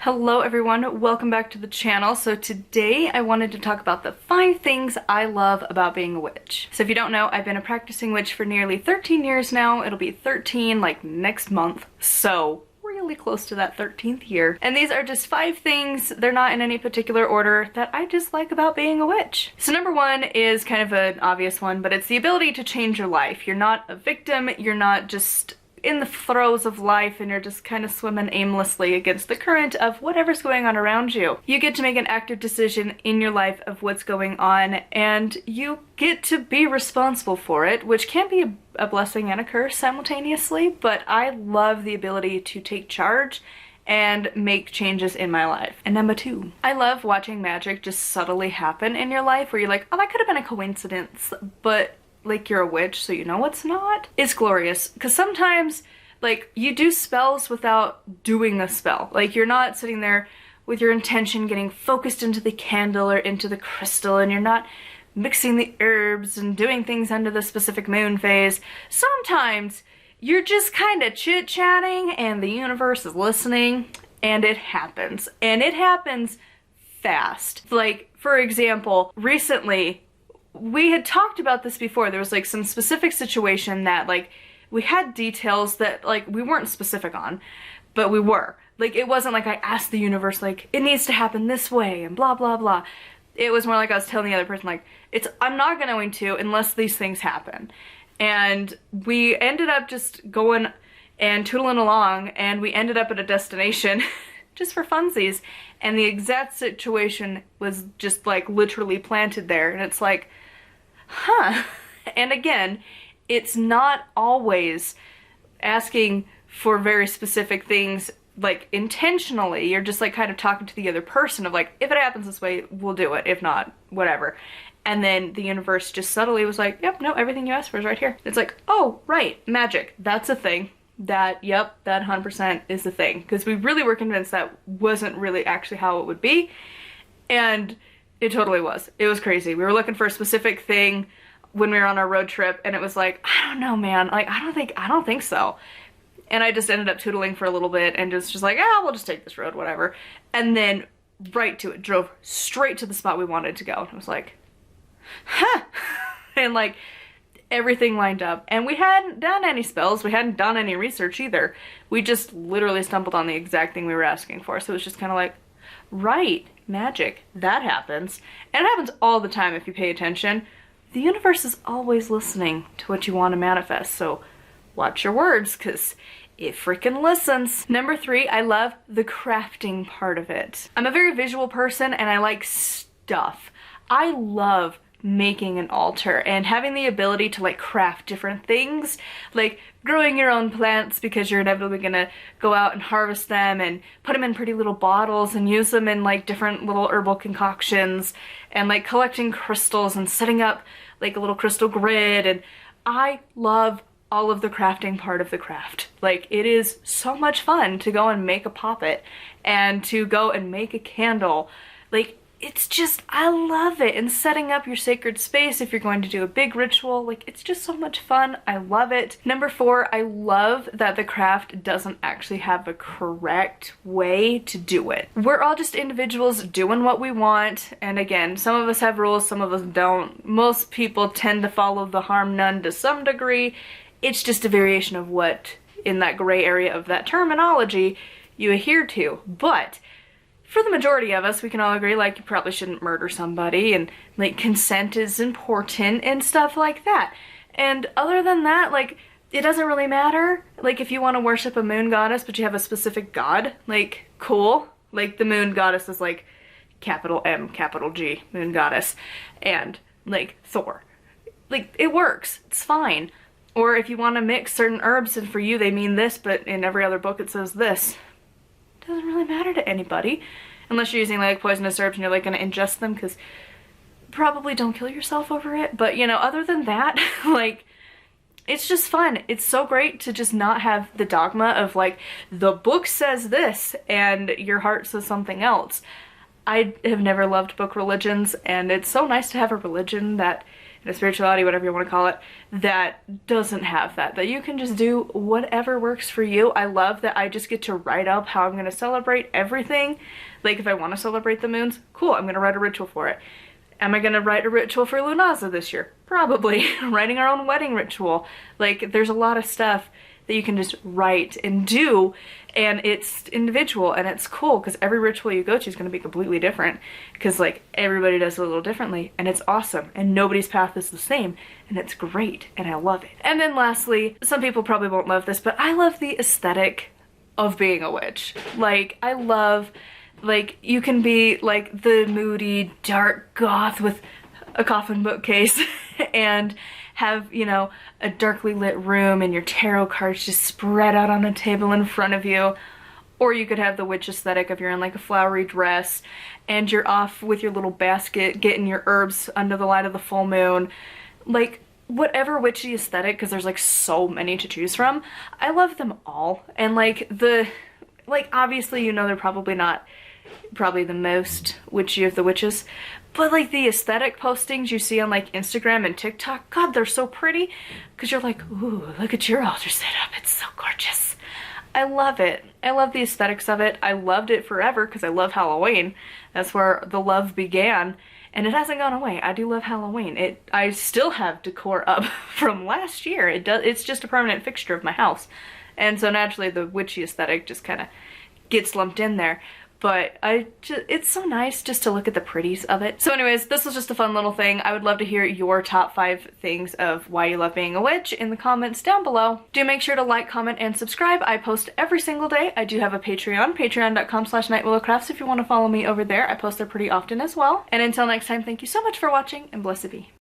Hello everyone, welcome back to the channel. So today I wanted to talk about the 5 things I love about being a witch. So if you don't know, I've been a practicing witch for nearly 13 years now. It'll be 13 like next month. So really close to that 13th year. And these are just 5 things, they're not in any particular order, that I just like about being a witch. So number 1 is kind of an obvious one, but it's the ability to change your life. You're not a victim, you're not just in the throes of life and you're just kind of swimming aimlessly against the current of whatever's going on around you. You get to make an active decision in your life of what's going on and you get to be responsible for it, which can be a blessing and a curse simultaneously, but I love the ability to take charge and make changes in my life. And number 2, I love watching magic just subtly happen in your life where you're like, oh, that could have been a coincidence, but like you're a witch, so you know it's not. It's glorious, because sometimes like you do spells without doing a spell. Like you're not sitting there with your intention getting focused into the candle or into the crystal, and you're not mixing the herbs and doing things under the specific moon phase. Sometimes you're just kind of chit-chatting and the universe is listening and it happens. And it happens fast. Like, for example, recently, we had talked about this before. There was like some specific situation that like we had details that like we weren't specific on, but we were. Like it wasn't like I asked the universe like it needs to happen this way and blah blah blah. It was more like I was telling the other person like I'm not going to unless these things happen. And we ended up just going and tootling along and we ended up at a destination just for funsies, and the exact situation was just like literally planted there, and it's like, huh. And again, it's not always asking for very specific things like intentionally. You're just like kind of talking to the other person of like, if it happens this way, we'll do it. If not, whatever. And then the universe just subtly was like, yep, no, everything you asked for is right here. It's like, oh, right, magic. That's a thing. Yep, that 100% is the thing. Because we really were convinced that wasn't really actually how it would be. And it totally was. It was crazy. We were looking for a specific thing when we were on our road trip, and it was like, I don't know, man. Like, I don't think so. And I just ended up tootling for a little bit and just like, we'll just take this road, whatever. And then right to it, drove straight to the spot we wanted to go. And I was like, huh. And like, everything lined up. And we hadn't done any spells. We hadn't done any research either. We just literally stumbled on the exact thing we were asking for. So it was just kind of like, right, magic, that happens. And it happens all the time if you pay attention. The universe is always listening to what you want to manifest. So watch your words, because it freaking listens. Number 3, I love the crafting part of it. I'm a very visual person and I like stuff. I love making an altar and having the ability to like craft different things, like growing your own plants because you're inevitably gonna go out and harvest them and put them in pretty little bottles and use them in like different little herbal concoctions, and like collecting crystals and setting up like a little crystal grid. And I love all of the crafting part of the craft. Like it is so much fun to go and make a poppet and to go and make a candle. Like it's just, I love it. And setting up your sacred space if you're going to do a big ritual, like it's just so much fun. I love it. Number 4, I love that the craft doesn't actually have a correct way to do it. We're all just individuals doing what we want. And again, some of us have rules, some of us don't. Most people tend to follow the harm none to some degree. It's just a variation of what, in that gray area of that terminology, you adhere to. But for the majority of us, we can all agree, like, you probably shouldn't murder somebody, and, like, consent is important, and stuff like that. And other than that, like, it doesn't really matter. Like, if you want to worship a moon goddess, but you have a specific god, like, cool. Like, the moon goddess is, like, capital M, capital G, moon goddess, and, like, Thor. Like, it works. It's fine. Or if you want to mix certain herbs, and for you they mean this, but in every other book it says this. Doesn't really matter to anybody unless you're using like poisonous herbs and you're like gonna ingest them, because probably don't kill yourself over it. But you know, other than that, like, it's just fun. It's so great to just not have the dogma of like the book says this and your heart says something else. I have never loved book religions, and it's so nice to have a religion that and a spirituality, whatever you want to call it, that doesn't have that. That you can just do whatever works for you. I love that I just get to write up how I'm going to celebrate everything. Like if I want to celebrate the moons, cool, I'm going to write a ritual for it. Am I going to write a ritual for Lunaza this year? Probably. Writing our own wedding ritual. Like there's a lot of stuff that you can just write and do, and it's individual and it's cool because every ritual you go to is going to be completely different because like everybody does it a little differently, and it's awesome, and nobody's path is the same, and it's great, and I love it. And then lastly, some people probably won't love this, but I love the aesthetic of being a witch. Like I love, like you can be like the moody dark goth with a coffin bookcase and have, you know, a darkly lit room and your tarot cards just spread out on a table in front of you. Or you could have the witch aesthetic if you're in like a flowery dress and you're off with your little basket getting your herbs under the light of the full moon. Like whatever witchy aesthetic, because there's like so many to choose from. I love them all. And like obviously, you know, they're probably not the most witchy of the witches, but like the aesthetic postings you see on like Instagram and TikTok, God, they're so pretty because you're like, ooh, look at your altar setup, it's so gorgeous. I love it. I love the aesthetics of it. I loved it forever because I love Halloween. That's where the love began, and it hasn't gone away. I do love Halloween. I still have decor up from last year. It's just a permanent fixture of my house, and so naturally the witchy aesthetic just kind of gets lumped in there. But it's so nice just to look at the pretties of it. So anyways, this was just a fun little thing. I would love to hear your top 5 things of why you love being a witch in the comments down below. Do make sure to like, comment, and subscribe. I post every single day. I do have a Patreon, patreon.com/nightwillowcrafts if you want to follow me over there. I post there pretty often as well. And until next time, thank you so much for watching, and blessed be.